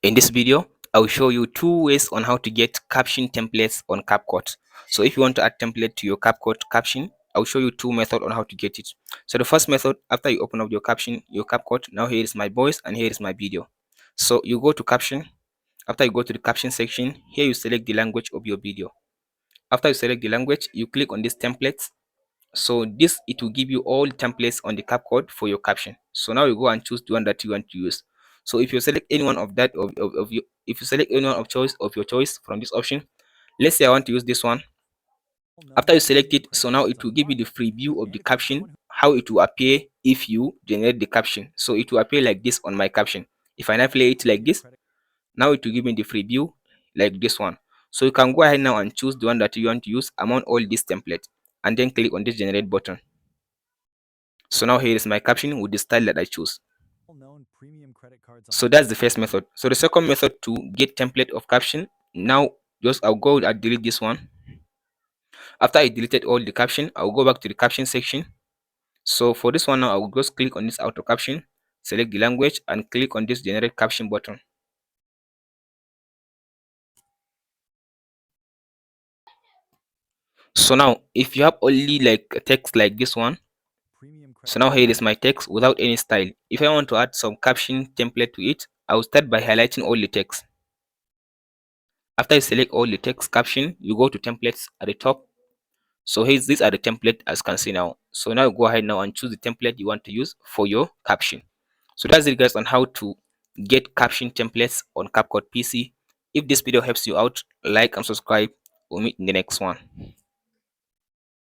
In this video, I will show you two ways on how to get caption templates on CapCut. So if you want to add template to your CapCut caption, I'll show you two methods on how to get it. So the first method, after you open up your caption, your CapCut, now here is my voice and here is my video. So you go to caption. After you go to the caption section, here you select the language of your video. After you select the language, you click on this templates. So this, it will give you all templates on the CapCut for your caption. So now you go and choose the one that you want to use. So if you select any one of that of you, if you select any one of your choice from this option, let's say I want to use this one. After you select it, so now it will give you the free view of the caption, how it will appear if you generate the caption. So it will appear like this on my caption. If I now play it like this, now it will give me the free view like this one. So you can go ahead now and choose the one that you want to use among all these templates, and then click on this generate button. So now here is my caption with the style that I choose. So that's the first method. So the second method to get template of caption, now just I'll go and delete this one. After I deleted all the caption, I'll go back to the caption section. So for this one now, I'll just click on this auto caption, select the language and click on this generate caption button. So now if you have only like a text like this one, so now here is my text without any style. If I want to add some caption template to it, I'll start by highlighting all the text. After you select all the text caption, you go to templates at the top. So these are the template as you can see now. So now you go ahead now and choose the template you want to use for your caption. So that's it guys on how to get caption templates on CapCut PC. If this video helps you out, like and subscribe. We'll meet in the next one.